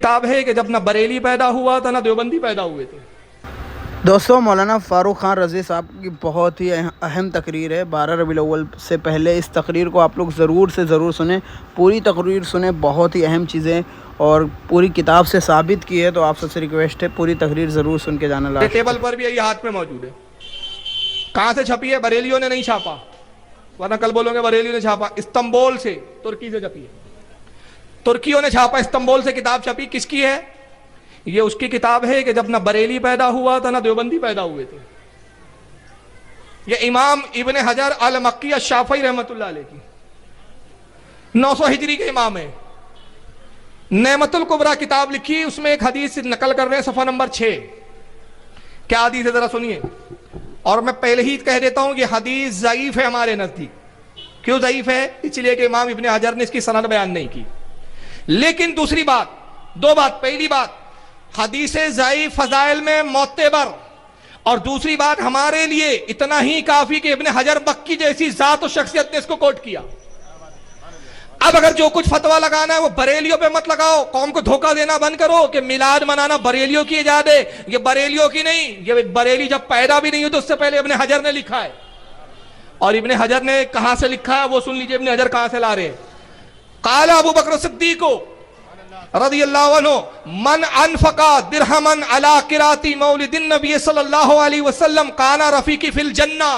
کتاب ہے کہ جب نہ بریلی پیدا ہوا تھا نہ دیوبندی پیدا ہوئے تھے۔ دوستو، مولانا فاروق خان رضوی صاحب کی بہت ہی اہم تقریر ہے 12 ربیع الاول سے پہلے۔ اس تقریر کو آپ لوگ ضرور سے ضرور سنیں، پوری تقریر سنیں، بہت ہی اہم چیزیں اور پوری کتاب سے ثابت کی ہے، تو آپ سب سے ریکویسٹ ہے پوری تقریر ضرور سن کے جانا۔ ٹیبل پر بھی یہی ہاتھ میں موجود ہے۔ کہاں سے چھپی ہے؟ بریلیوں نے نہیں چھاپا، ورنہ کل بولو گے بریلیوں نے چھاپا۔ استنبول سے، ترکی سے چھپی ہے، ترکیوں نے چھاپا، استنبول سے کتاب چھپی۔ کس کی ہے یہ؟ اس کی کتاب ہے کہ جب نہ بریلی پیدا ہوا تھا نہ دیوبندی پیدا ہوئے تھے۔ یہ امام ابن حجر المکی الشافعی رحمۃ اللہ علیہ کی 900 ہجری کے امام ہیں۔ نعمت الکبریٰ کتاب لکھی، اس میں ایک حدیث نقل کر رہے ہیں، صفحہ نمبر 6۔ کیا حدیث ہے ذرا سنیے، اور میں پہلے ہی کہہ دیتا ہوں کہ حدیث ضعیف ہے ہمارے نزدیک۔ کیوں ضعیف ہے؟ اس لیے کہ امام ابن حجر نے اس کی سند بیان نہیں کی۔ لیکن دوسری بات، دو بات، پہلی بات حدیث ضعیف فضائل میں معتبر، اور دوسری بات ہمارے لیے اتنا ہی کافی کہ ابن حجر مکی جیسی ذات و شخصیت نے اس کو کوٹ کیا۔ اب اگر جو کچھ فتویٰ لگانا ہے وہ بریلیوں پہ مت لگاؤ، قوم کو دھوکہ دینا بند کرو کہ میلاد منانا بریلیوں کی ایجاد ہے۔ یہ بریلیوں کی نہیں، یہ بریلی جب پیدا بھی نہیں ہوئی تو اس سے پہلے ابن حجر نے لکھا ہے۔ اور ابن حجر نے کہاں سے لکھا ہے وہ سن لیجئے، ابن حجر کہاں سے لا رہے ہیں۔ قال ابو بکر صدیق رضی اللہ عنہ من انفقا درہمن علی قرات مولد النبی صلی اللہ علیہ وسلم کان رفیقی فی الجنہ۔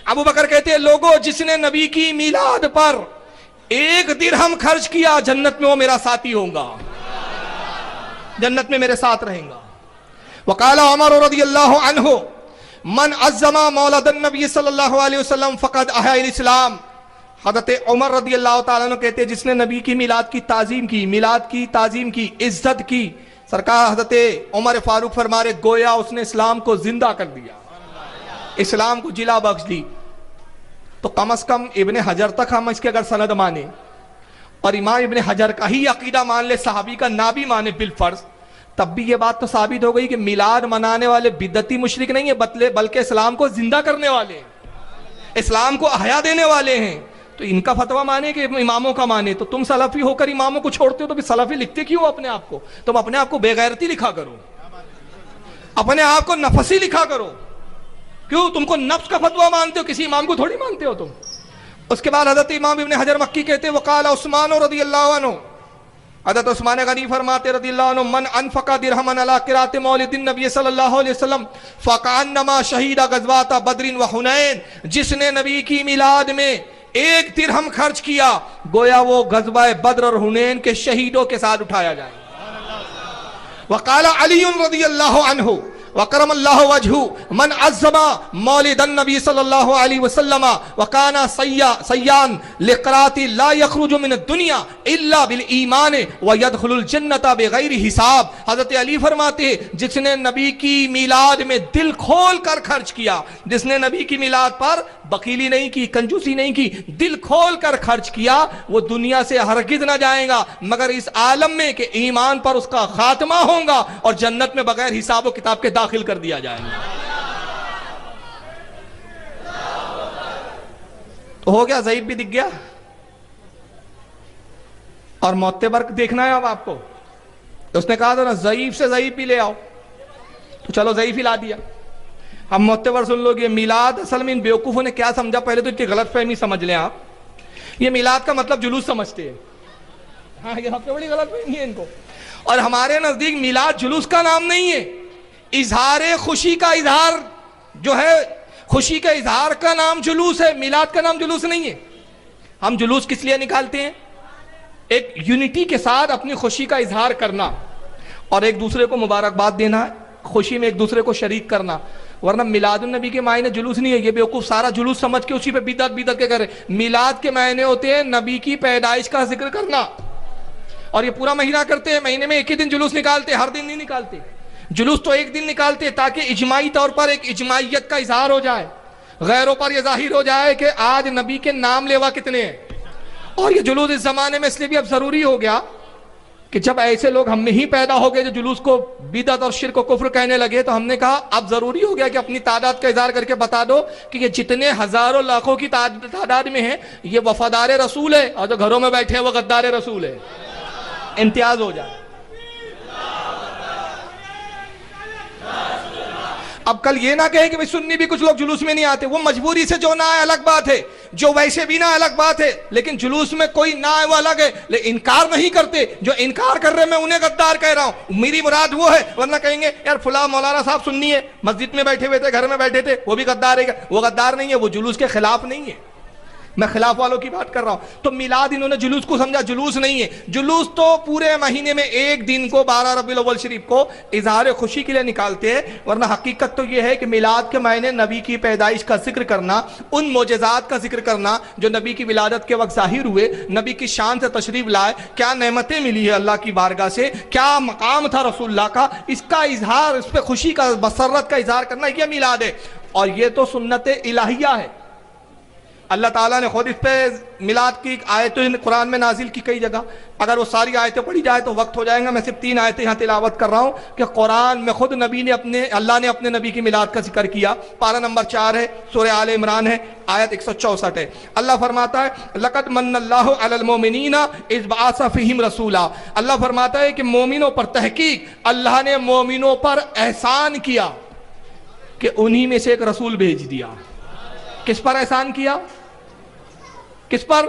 ابو بکر کہتے ہیں لوگوں، جس نے نبی کی میلاد پر 1 درہم خرچ کیا، جنت میں وہ میرا ساتھی ہوگا، جنت میں میرے ساتھ رہیں گا۔ وقال عمر رضی اللہ عنہ من عظم مولد النبی صلی اللہ علیہ وسلم فقد احیا الاسلام۔ حضرت عمر رضی اللہ تعالیٰ عنہ کہتے ہیں جس نے نبی کی میلاد کی تعظیم کی، میلاد کی تعظیم کی، عزت کی، سرکار حضرت عمر فاروق فرما رہے گویا اس نے اسلام کو زندہ کر دیا، اسلام کو جلا بخش دی۔ تو کم از کم ابن حجر تک ہم اس کے اگر سند مانے اور امام ابن حجر کا ہی عقیدہ مان لے، صحابی کا نہ بھی مانے بالفرض، تب بھی یہ بات تو ثابت ہو گئی کہ میلاد منانے والے بدعتی مشرک نہیں ہیں، بلکہ اسلام کو زندہ کرنے والے ہیں، اسلام کو احیا دینے والے ہیں۔ تو ان کا فتویٰ مانے کہ اماموں کا مانے، تو تم سلفی ہو کر اماموں کو چھوڑتے ہو تو پھر سلفی لکھتے کیوں اپنے آپ کو؟ تم اپنے آپ کو بے غیرتی لکھا کرو، اپنے آپ کو نفسی لکھا کرو۔ کیوں؟ تم کو نفس کا فتویٰ مانتے ہو، کسی امام کو تھوڑی مانتے ہو تم۔ اس کے بعد حضرت امام ابن حجر مکی کہتے ہیں وقال عثمان رضی اللہ عنہ، حضرت عثمان غنی فرماتے رضی اللہ عنہ من انفق درہما علی قرات مولد النبی صلی اللہ علیہ وسلم فکأنما شہید غزوات بدر و حنین۔ جس نے نبی کی میلاد میں 1 درہم خرچ کیا، گویا وہ غزوہ بدر اور حنین کے شہیدوں کے ساتھ اٹھایا جائے۔ وقال علی رضی اللہ عنہ وکرم اللہ وجہہ من عظم مولد النبی صلی اللہ علیہ وسلم وکان سیان لقرات لا یخرج من الدنیا الا بالایمان ویدخل الجنة بغیر حساب۔ حضرت علی فرماتے ہیں جس نے نبی کی میلاد میں دل کھول کر خرچ کیا، جس نے نبی کی میلاد پر بخیلی نہیں کی، کنجوسی نہیں کی، دل کھول کر خرچ کیا، وہ دنیا سے ہرگز نہ جائے گا مگر اس عالم میں کہ ایمان پر اس کا خاتمہ ہوگا اور جنت میں بغیر حساب و کتاب کے داخل کر دیا جائے گا۔ تو ہو گیا، ضعیف بھی دکھ گیا اور معتبر دیکھنا ہے اب آپ کو۔ تو اس نے کہا تھا نا ضعیف سے ضعیف بھی لے آؤ، تو چلو ضعیف ہی لا دیا۔ ہم معتبر سن لو گے میلاد اصل میں ان بیوقوفوں نے کیا سمجھا، پہلے تو ان کی غلط فہمی سمجھ لیں آپ۔ یہ میلاد کا مطلب جلوس سمجھتے ہیں، ہاں یہ سب سے بڑی غلط فہمی ہے ان کو۔ اور ہمارے نزدیک میلاد جلوس کا نام نہیں ہے، اظہار خوشی کا اظہار جو ہے، خوشی کا اظہار کا نام جلوس ہے، میلاد کا نام جلوس نہیں ہے۔ ہم جلوس کس لیے نکالتے ہیں؟ ایک یونٹی کے ساتھ اپنی خوشی کا اظہار کرنا اور ایک دوسرے کو مبارکباد دینا، خوشی میں ایک دوسرے کو شریک کرنا۔ ورنہ میلاد النبی کے معنی جلوس نہیں ہے، یہ بیوقوف سارا جلوس سمجھ کے اسی پہ بدعت کے کرے۔ میلاد کے معنی ہوتے ہیں نبی کی پیدائش کا ذکر کرنا، اور یہ پورا مہینہ کرتے ہیں، مہینے میں ایک ہی دن جلوس نکالتے، ہر دن نہیں نکالتے۔ جلوس تو ایک دن نکالتے تاکہ اجماعی طور پر ایک اجماعیت کا اظہار ہو جائے، غیروں پر یہ ظاہر ہو جائے کہ آج نبی کے نام لیوا کتنے ہیں۔ اور یہ جلوس اس زمانے میں اس لیے بھی اب ضروری ہو گیا کہ جب ایسے لوگ ہم میں ہی پیدا ہو گئے جو جلوس کو بدعت اور شرک و کفر کہنے لگے، تو ہم نے کہا اب ضروری ہو گیا کہ اپنی تعداد کا اظہار کر کے بتا دو کہ یہ جتنے ہزاروں لاکھوں کی تعداد میں ہیں یہ وفادار رسول ہے، اور جو گھروں میں بیٹھے ہیں وہ غدار رسول ہے، امتیاز ہو جائے۔ اب کل یہ نہ کہیں کہ سنی بھی کچھ لوگ جلوس میں نہیں آتے، وہ مجبوری سے جو نہ آئے الگ بات ہے، جو ویسے بھی نہ الگ بات ہے، لیکن جلوس میں کوئی نہ آئے وہ الگ ہے، لیکن انکار نہیں کرتے۔ جو انکار کر رہے میں انہیں غدار کہہ رہا ہوں، میری مراد وہ ہے، ورنہ کہیں گے یار فلاں مولانا صاحب سنی ہے، مسجد میں بیٹھے ہوئے تھے، گھر میں بیٹھے تھے، وہ بھی غدار ہے۔ وہ غدار نہیں ہے، وہ جلوس کے خلاف نہیں ہے، میں خلاف والوں کی بات کر رہا ہوں۔ تو میلاد انہوں نے جلوس کو سمجھا، جلوس نہیں ہے۔ جلوس تو پورے مہینے میں ایک دن کو 12 ربیع الاول شریف کو اظہار خوشی کے لیے نکالتے ہیں، ورنہ حقیقت تو یہ ہے کہ میلاد کے معنی نبی کی پیدائش کا ذکر کرنا، ان معجزات کا ذکر کرنا جو نبی کی ولادت کے وقت ظاہر ہوئے، نبی کی شان سے تشریف لائے، کیا نعمتیں ملی ہے اللہ کی بارگاہ سے، کیا مقام تھا رسول اللہ کا، اس کا اظہار، اس پہ خوشی کا، مسرت کا اظہار کرنا، یہ میلاد ہے۔ اور یہ تو سنت الہیہ ہے۔ اللہ تعالیٰ نے خود اس پہ میلاد کی آیتیں قرآن میں نازل کی کئی جگہ، اگر وہ ساری آیتیں پڑھی جائے تو وقت ہو جائے گا، میں صرف 3 آیتیں یہاں تلاوت کر رہا ہوں کہ قرآن میں خود اللہ نے اپنے نبی کی میلاد کا ذکر کیا۔ پارہ نمبر 4 ہے، سورہ آل عمران ہے، آیت 164 ہے۔ اللہ فرماتا ہے لقد من اللہ علی المؤمنین اذ بعث فیہم رسولا، اللہ فرماتا ہے کہ مومنوں پر، تحقیق اللہ نے مومنوں پر احسان کیا کہ انہی میں سے ایک رسول بھیج دیا۔ کس پر احسان کیا؟ کس پر؟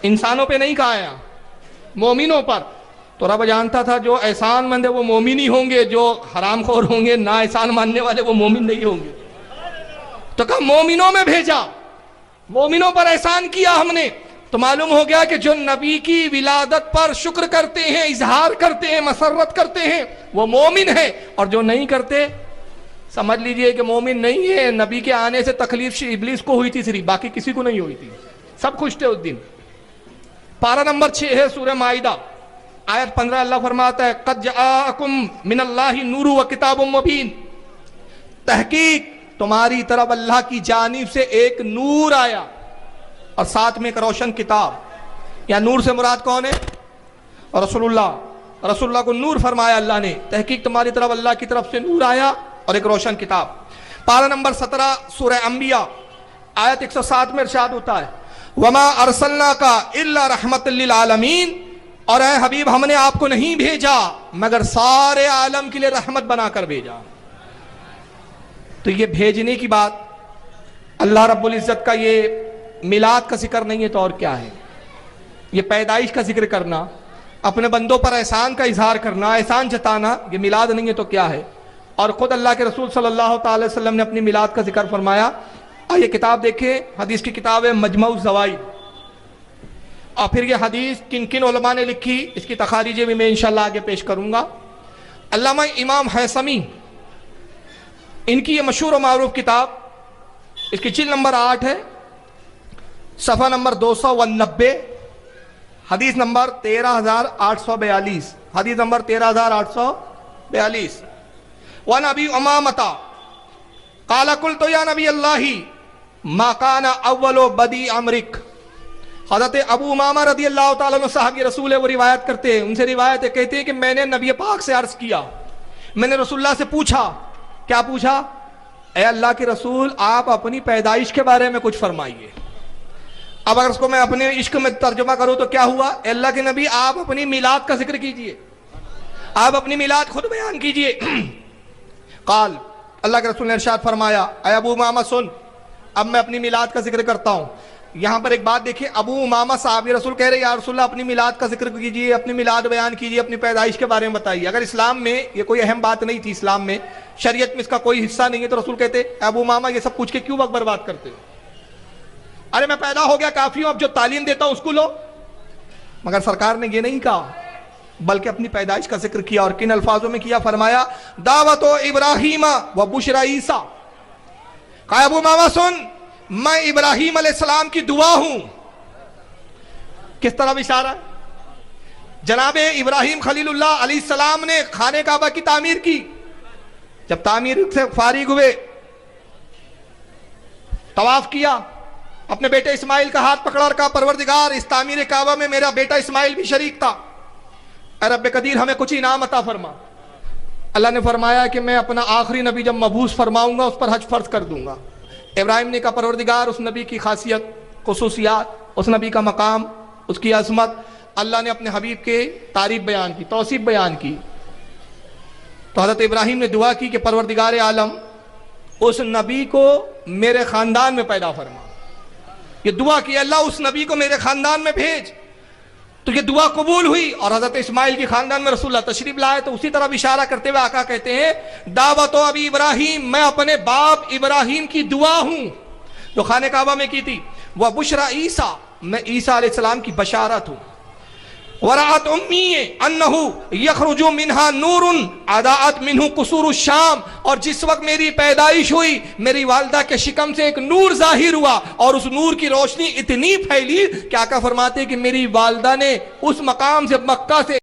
انسانوں پہ نہیں کہا ہے، مومنوں پر۔ تو رب جانتا تھا جو احسان مند ہے وہ مومن ہی ہوں گے، جو حرام خور ہوں گے، نا احسان ماننے والے، وہ مومن نہیں ہوں گے۔ تو کہا مومنوں میں بھیجا، مومنوں پر احسان کیا ہم نے۔ تو معلوم ہو گیا کہ جو نبی کی ولادت پر شکر کرتے ہیں، اظہار کرتے ہیں، مسرت کرتے ہیں، وہ مومن ہے، اور جو نہیں کرتے سمجھ لیجئے کہ مومن نہیں ہے۔ نبی کے آنے سے تکلیف ابلیس کو ہوئی تھی صرف، باقی کسی کو نہیں ہوئی تھی، سب خوش تھے اس دن۔ پارہ نمبر 6 ہے سورہ مائدہ، آیت 15، اللہ فرماتا ہے قد جاءکم من اللہ نور و کتاب مبین، تحقیق تمہاری طرف اللہ کی جانب سے ایک نور آیا اور ساتھ میں ایک روشن کتاب۔ یا نور سے مراد کون ہے؟ رسول اللہ کو نور فرمایا اللہ نے، تحقیق تمہاری طرف اللہ کی طرف سے نور آیا اور ایک روشن کتاب۔ پارہ نمبر 17 سورہ انبیاء، آیت 107 میں ارشاد ہوتا ہے وما ارسلناک الا رحمت للعالمین، اور اے حبیب ہم نے آپ کو نہیں بھیجا مگر سارے عالم کے لیے رحمت بنا کر بھیجا۔ تو یہ بھیجنے کی بات، اللہ رب العزت کا یہ میلاد کا ذکر نہیں ہے تو اور کیا ہے؟ یہ پیدائش کا ذکر کرنا، اپنے بندوں پر احسان کا اظہار کرنا، احسان جتانا، یہ میلاد نہیں ہے تو کیا ہے؟ اور خود اللہ کے رسول صلی اللہ تعالی وسلم نے اپنی میلاد کا ذکر فرمایا۔ یہ کتاب دیکھیں، حدیث کی کتاب ہے مجمع الزوائد، اور پھر یہ حدیث کن کن علماء نے لکھی، اس کی تخاریجیں بھی میں انشاءاللہ آگے پیش کروں گا۔ علامہ امام حیثمی، ان کی یہ مشہور و معروف کتاب، اس کی جلد نمبر 8 ہے، صفحہ نمبر 290، حدیث نمبر 13842، حدیث نمبر 13842۔ وعن ابی امامہ قال قلت یا نبی اللہ ما کان اول بدی امرک، حضرت ابو امامہ رضی اللہ تعالیٰ عنہ صاحب یہ رسول ہے، وہ روایت کرتے ہیں، ان سے روایت ہے، کہتے ہیں کہ میں نے نبی پاک سے عرض کیا، میں نے رسول اللہ سے پوچھا، کیا پوچھا؟ اے اللہ کے رسول آپ اپنی پیدائش کے بارے میں کچھ فرمائیے۔ اب اگر اس کو میں اپنے عشق میں ترجمہ کروں تو کیا ہوا؟ اے اللہ کے نبی آپ اپنی میلاد کا ذکر کیجئے، آپ اپنی میلاد خود بیان کیجئے۔ قال، اللہ کے رسول نے ارشاد فرمایا، اے ابو امامہ سن، اب میں اپنی میلاد کا ذکر کرتا ہوں۔ یہاں پر ایک بات دیکھیں، ابو امامہ صحابی رسول کہہ رہے یا رسول اللہ اپنی میلاد کا ذکر کیجئے، اپنی میلاد بیان کیجئے، اپنی پیدائش کے بارے میں بتائیے۔ اگر اسلام میں یہ کوئی اہم بات نہیں تھی، اسلام میں شریعت میں اس کا کوئی حصہ نہیں ہے، تو رسول کہتے ابو امامہ یہ سب پوچھ کے کیوں وقت برباد کرتے ہو؟ ارے میں پیدا ہو گیا کافی ہوں، اب جو تعلیم دیتا ہوں اس کو لو۔ مگر سرکار نے یہ نہیں کہا، بلکہ اپنی پیدائش کا ذکر کیا، اور کن الفاظوں میں کیا؟ فرمایا دعوت ابراہیم و بشرا عیسیٰ، کہا ابو امامہ سن، میں ابراہیم علیہ السلام کی دعا ہوں۔ کس طرح اشارہ؟ جناب ابراہیم خلیل اللہ علیہ السلام نے خانہ کعبہ کی تعمیر کی، جب تعمیر سے فارغ ہوئے، طواف کیا، اپنے بیٹے اسماعیل کا ہاتھ پکڑا اور کہا پروردگار اس تعمیر کعبہ میں میرا بیٹا اسماعیل بھی شریک تھا، اے رب قدیر ہمیں کچھ انعام عطا فرما۔ اللہ نے فرمایا کہ میں اپنا آخری نبی جب مبعوث فرماؤں گا اس پر حج فرض کر دوں گا۔ ابراہیم نے کہا پروردگار اس نبی کی خاصیت، خصوصیات، اس نبی کا مقام، اس کی عظمت، اللہ نے اپنے حبیب کے تعریف بیان کی، توصیف بیان کی۔ تو حضرت ابراہیم نے دعا کی کہ پروردگار عالم اس نبی کو میرے خاندان میں پیدا فرما. یہ دعا کی اللہ اس نبی کو میرے خاندان میں بھیج. تو یہ دعا قبول ہوئی اور حضرت اسماعیل کی خاندان میں رسول اللہ تشریف لائے. تو اسی طرح اشارہ کرتے ہوئے آقا کہتے ہیں دعوت و ابی ابراہیم، میں اپنے باپ ابراہیم کی دعا ہوں جو خانہ کعبہ میں کی تھی. وہ بشرا عیسیٰ، میں عیسیٰ علیہ السلام کی بشارت ہوں. ورأت امی انہو یخرج منہا نور اضاءت منہ قصور الشام، اور جس وقت میری پیدائش ہوئی میری والدہ کے شکم سے ایک نور ظاہر ہوا اور اس نور کی روشنی اتنی پھیلی کہ آقا فرماتے کہ میری والدہ نے اس مقام سے مکہ سے